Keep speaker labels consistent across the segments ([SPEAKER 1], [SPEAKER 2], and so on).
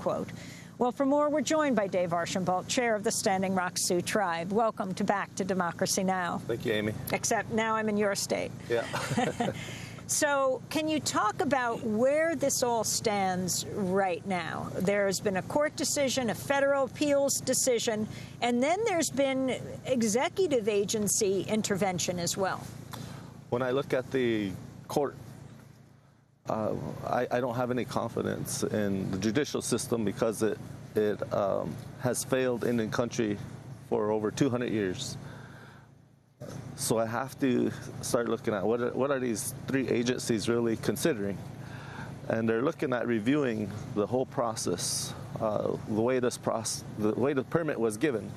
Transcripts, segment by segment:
[SPEAKER 1] quote. Well, for more, we're joined by Dave Archambault, chair of the Standing Rock Sioux Tribe. Welcome back to Democracy Now!
[SPEAKER 2] Thank you, Amy.
[SPEAKER 1] Except now I'm in your state.
[SPEAKER 2] Yeah.
[SPEAKER 1] So can you talk about where this all stands right now? There's been a court decision, a federal appeals decision, and then there's been executive agency intervention as well. When
[SPEAKER 2] I look at the court, I don't have any confidence in the judicial system because it has failed Indian country for over 200 years. So I have to start looking at what are these three agencies really considering, and they're looking at reviewing the whole process, the way the permit was given.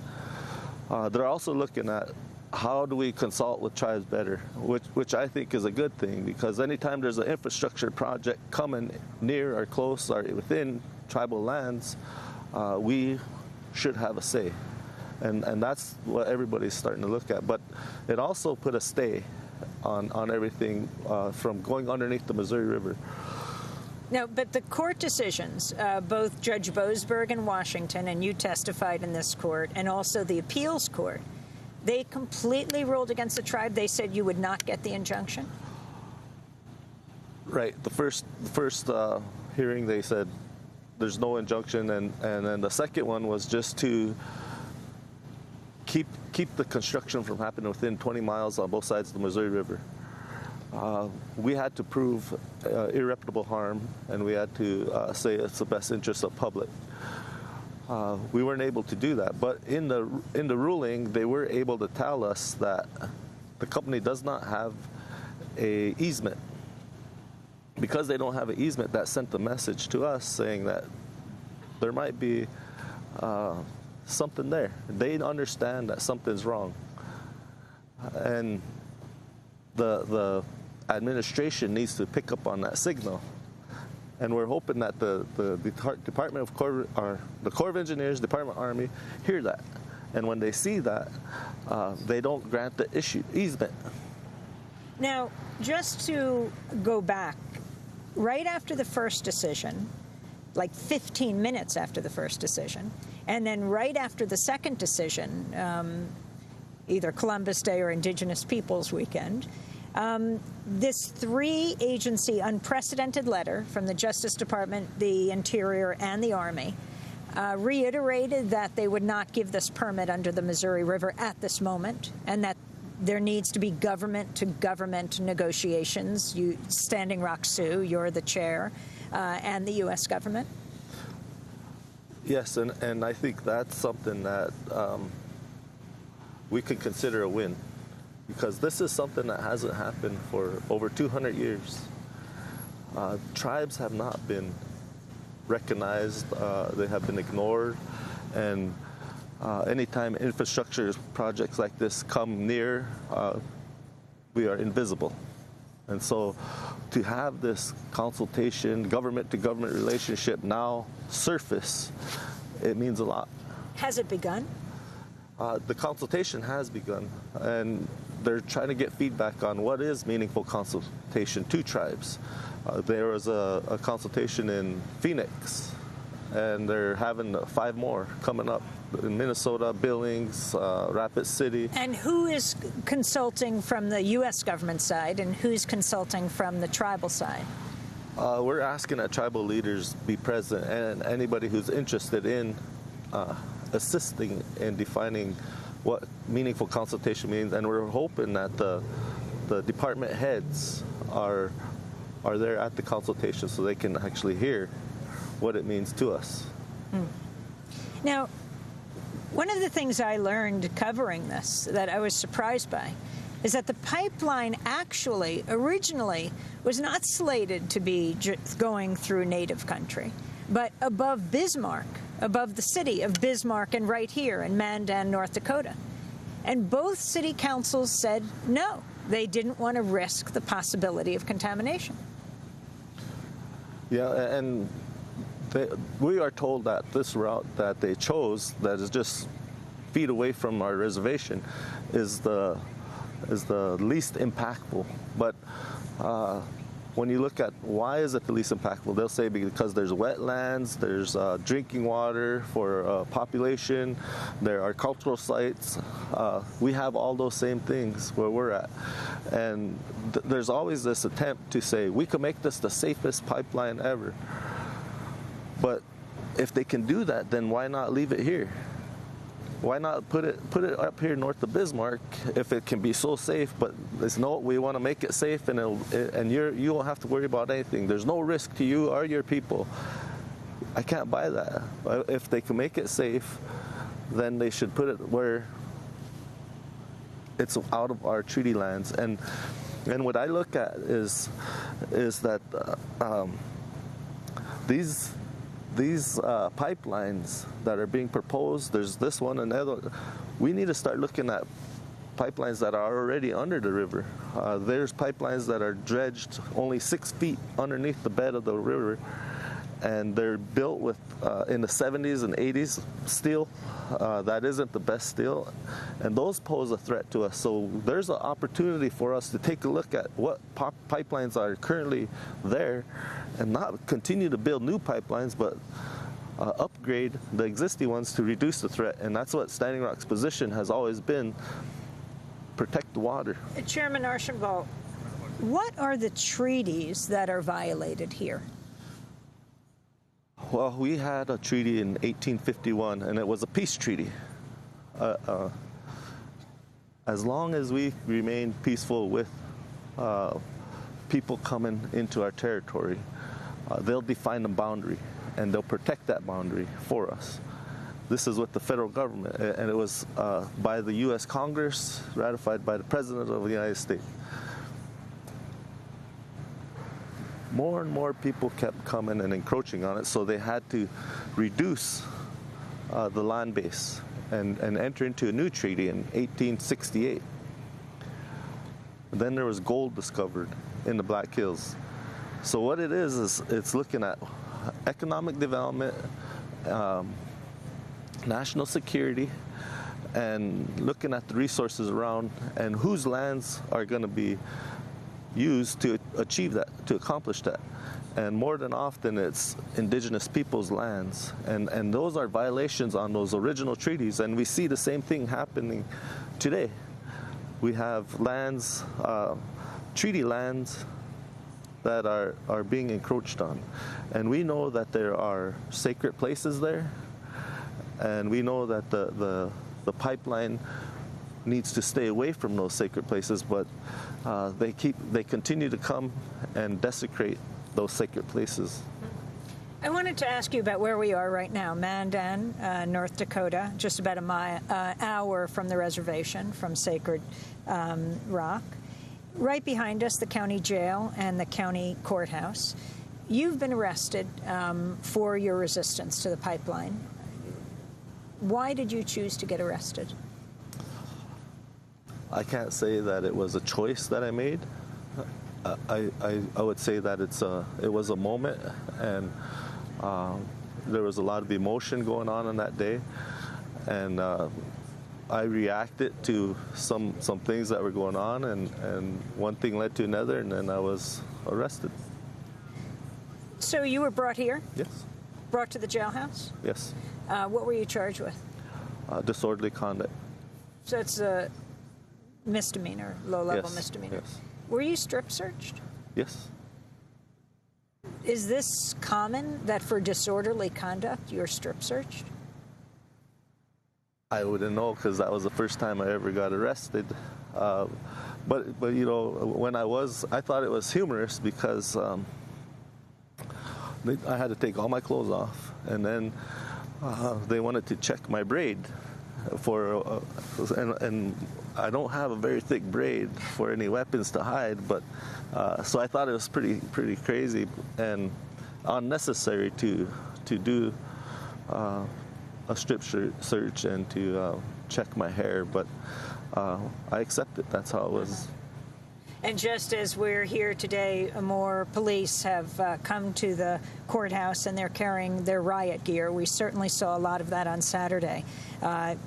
[SPEAKER 2] They're also looking at how do we consult with tribes better, which I think is a good thing, because anytime there's an infrastructure project coming near or close or within tribal lands, we should have a say. And that's what everybody's starting to look at. But it also put a stay on everything from going underneath the Missouri River.
[SPEAKER 1] No, but the court decisions, both Judge Boasberg in Washington, and you testified in this court, and also the appeals court, they completely ruled against the tribe. They said you would not get the injunction? Right.
[SPEAKER 2] The first hearing, they said there's no injunction, and then the second one was just to keep the construction from happening within 20 miles on both sides of the Missouri River. We had to prove irreparable harm, and we had to say it's the best interest of public. We weren't able to do that, but in the ruling, they were able to tell us that the company does not have an easement. Because they don't have an easement, that sent the message to us saying that there might be something there. They understand that something's wrong, and the administration needs to pick up on that signal. And we're hoping that the Department of Corps, or the Corps of Engineers, Department of Army, hear that, and when they see that, they don't grant the easement.
[SPEAKER 1] Now, just to go back, right after the first decision, like 15 minutes after the first decision, and then right after the second decision, either Columbus Day or Indigenous Peoples Weekend, this three-agency unprecedented letter from the Justice Department, the Interior, and the Army reiterated that they would not give this permit under the Missouri River at this moment, and that there needs to be government-to-government negotiations. You, Standing Rock Sioux, you're the chair, and the U.S. government?
[SPEAKER 2] Yes, and I think that's something that we could consider a win, because this is something that hasn't happened for over 200 years. Tribes have not been recognized, they have been ignored, and anytime infrastructure projects like this come near, we are invisible. And so to have this consultation, government-to-government relationship now surface, it means a lot. Has it begun? The consultation has begun, and they're trying to get feedback on what is meaningful consultation to tribes. There was a consultation in Phoenix, and they're having 5 more coming up in Minnesota, Billings, Rapid City. And who is consulting from the U.S. government side, and who's consulting from the tribal side? We're asking that tribal leaders be present, and anybody who's interested in assisting in defining what meaningful consultation means. And we're hoping that the department heads are there at the consultation so they can actually hear what it means to us. Now, one of the things I learned covering this that I was surprised by is that the pipeline actually originally was not slated to be going through native country, but above Bismarck, above the city of Bismarck, and right here in Mandan, North Dakota. And both city councils said no, they didn't want to risk the possibility of contamination. Yeah, and we are told that this route that they chose, that is just feet away from our reservation, is the least impactful. But when you look at why is it the least impactful, they'll say because there's wetlands, there's drinking water for population, there are cultural sites. We have all those same things where we're at. And there's always this attempt to say, we can make this the safest pipeline ever. But if they can do that, then why not leave it here? Why not put it up here north of Bismarck if it can be so safe? But it's no, we want to make it safe, and you won't have to worry about anything. There's no risk to you or your people. I can't buy that. If they can make it safe, then they should put it where it's out of our treaty lands. And what I look at is that these pipelines that are being proposed, there's this one and the other, we need to start looking at pipelines that are already under the river. There's pipelines that are dredged only 6 feet underneath the bed of the river, and they're built with in the 70s and 80s steel. That isn't the best steel, and those pose a threat to us. So there's an opportunity for us to take a look at what pipelines are currently there and not continue to build new pipelines, but upgrade the existing ones to reduce the threat. And that's what Standing Rock's position has always been: protect the water.
[SPEAKER 1] Chairman Archambault, what are the treaties that are violated here?
[SPEAKER 2] Well, we had a treaty in 1851, and it was a peace treaty. As long as we remain peaceful with people coming into our territory, they'll define the boundary, and they'll protect that boundary for us. This is with the federal government, and it was by the U.S. Congress, ratified by the President of the United States. More and more people kept coming and encroaching on it, so they had to reduce the land base and enter into a new treaty in 1868. Then there was gold discovered in the Black Hills. So what it is it's looking at economic development, national security, and looking at the resources around and whose lands are going to be used to achieve that, to accomplish that. And more than often it's indigenous people's lands, and those are violations on those original treaties, and we see the same thing happening today. We have lands, treaty lands, that are being encroached on, and we know that there are sacred places there, and we know that the pipeline needs to stay away from those sacred places, but they continue to come and desecrate those sacred places.
[SPEAKER 1] I wanted to ask you about where we are right now, Mandan, North Dakota, just about an hour from the reservation, from Sacred Rock. Right behind us, the county jail and the county courthouse. You've been arrested for your resistance to the pipeline. Why did you choose to get arrested?
[SPEAKER 2] I can't say that it was a choice that I made. I would say that it was a moment, and there was a lot of emotion going on in that day, and I reacted to some things that were going on, and one thing led to another, and then I was arrested.
[SPEAKER 1] So you were brought here?
[SPEAKER 2] Yes.
[SPEAKER 1] Brought to the jailhouse?
[SPEAKER 2] Yes.
[SPEAKER 1] What were you charged with?
[SPEAKER 2] Disorderly conduct.
[SPEAKER 1] So it's a misdemeanor, low-level misdemeanor.
[SPEAKER 2] Yes.
[SPEAKER 1] Were you strip searched?
[SPEAKER 2] Yes.
[SPEAKER 1] Is this common that for disorderly conduct you're strip searched?
[SPEAKER 2] I wouldn't know, because that was the first time I ever got arrested. But you know, when I thought it was humorous, because I had to take all my clothes off, and then they wanted to check my braid and I don't have a very thick braid for any weapons to hide, but so I thought it was pretty crazy and unnecessary to do a strip search and to check my hair, but I accept it. That's how it was.
[SPEAKER 1] And just as we're here today, more police have come to the courthouse, and they're carrying their riot gear. We certainly saw a lot of that on Saturday.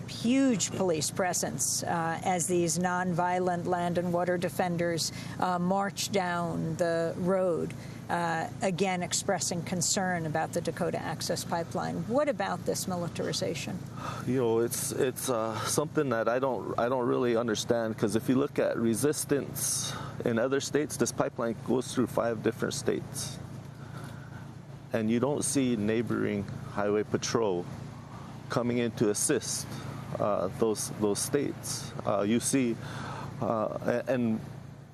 [SPEAKER 1] Huge police presence as these nonviolent land and water defenders march down the road, again expressing concern about the Dakota Access Pipeline. What about this militarization?
[SPEAKER 2] You know, it's something that I don't really understand, because if you look at resistance in other states, this pipeline goes through 5 different states, and you don't see neighboring highway patrol coming in to assist those states. You see, and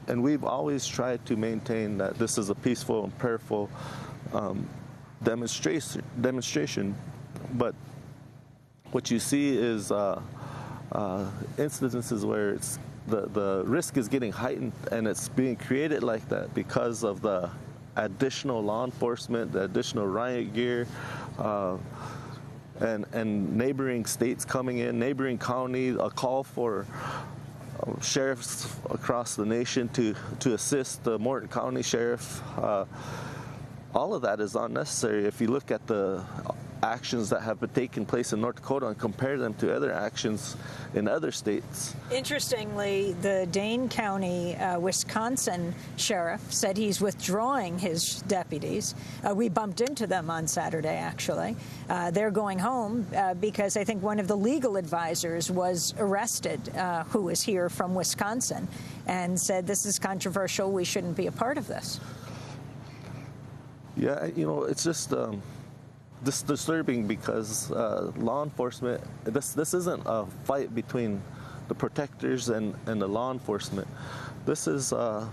[SPEAKER 2] we've always tried to maintain that this is a peaceful and prayerful demonstration, but what you see is instances where the risk is getting heightened, and it's being created like that because of the additional law enforcement, the additional riot gear, and neighboring states coming in, neighboring counties, a call for sheriffs across the nation to assist the Morton County Sheriff. All of that is unnecessary if you look at the actions that have been taking place in North Dakota and compare them to other actions in other states.
[SPEAKER 1] Interestingly, the Dane County, Wisconsin sheriff said he's withdrawing his deputies. We bumped into them on Saturday, actually. They're going home because I think one of the legal advisors was arrested, who was here from Wisconsin, and said this is controversial, we shouldn't be a part of this.
[SPEAKER 2] Yeah, you know, it's just this disturbing because law enforcement, this isn't a fight between the protectors and the law enforcement. This is a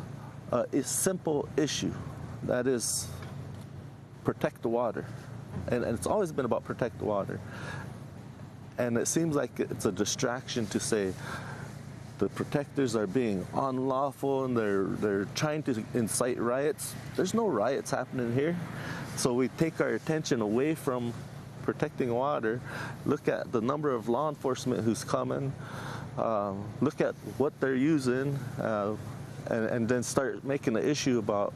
[SPEAKER 2] simple issue, that is protect the water. And it's always been about protect the water. And it seems like it's a distraction to say the protectors are being unlawful and they're trying to incite riots. There's no riots happening here. So we take our attention away from protecting water, look at the number of law enforcement who's coming, look at what they're using, and then start making an issue about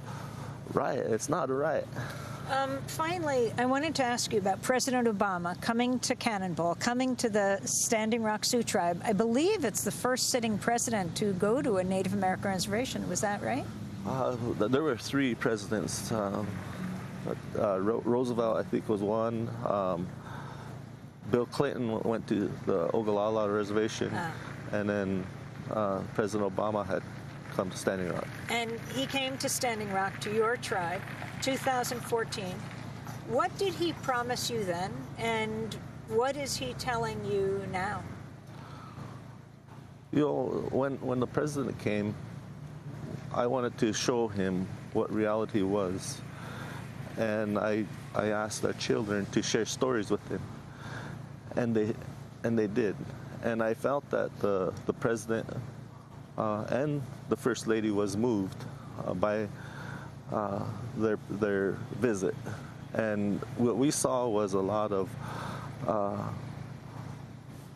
[SPEAKER 2] riot. It's not a riot.
[SPEAKER 1] Finally, I wanted to ask you about President Obama coming to Cannonball, coming to the Standing Rock Sioux tribe. I believe it's the first sitting president to go to a Native American reservation. Was that right?
[SPEAKER 2] There were 3 presidents. Roosevelt, I think, was one. Bill Clinton went to the Ogallala Reservation, and then President Obama had come to Standing Rock.
[SPEAKER 1] And he came to Standing Rock, to your tribe, 2014. What did he promise you then, and what is he telling you now?
[SPEAKER 2] You know, when the president came, I wanted to show him what reality was. And I asked our children to share stories with him, and they did. And I felt that the president and the first lady was moved by their visit. And what we saw was a lot of,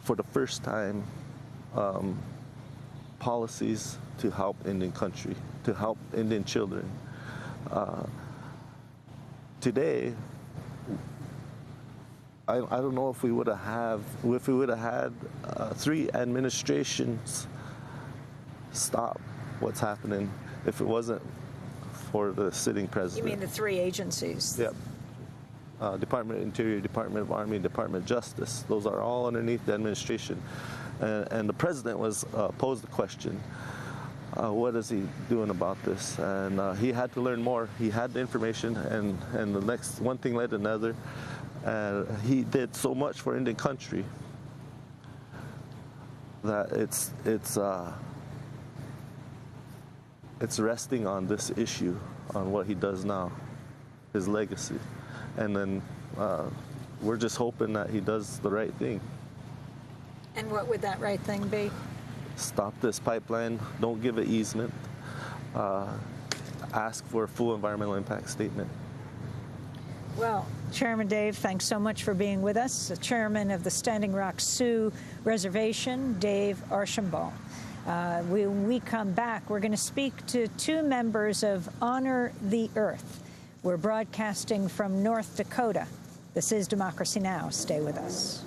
[SPEAKER 2] for the first time, policies to help Indian country, to help Indian children. Today, I don't know if we would have had 3 administrations stop what's happening if it wasn't for the sitting president.
[SPEAKER 1] You mean the 3 agencies?
[SPEAKER 2] Yep. Department of Interior, Department of Army, Department of Justice. Those are all underneath the administration. And the president was posed the question, what is he doing about this? And he had to learn more. He had the information, and the next one thing led to another. He did so much for Indian country that it's resting on this issue, on what he does now, his legacy. And then we're just hoping that he does the right thing.
[SPEAKER 1] And what would that right thing be?
[SPEAKER 2] Stop this pipeline, don't give it easement, ask for a full environmental impact statement.
[SPEAKER 1] Well, Chairman Dave, thanks so much for being with us. The chairman of the Standing Rock Sioux Reservation, Dave Archambault. When we come back, we're going to speak to two members of Honor the Earth. We're broadcasting from North Dakota. This is Democracy Now! Stay with us.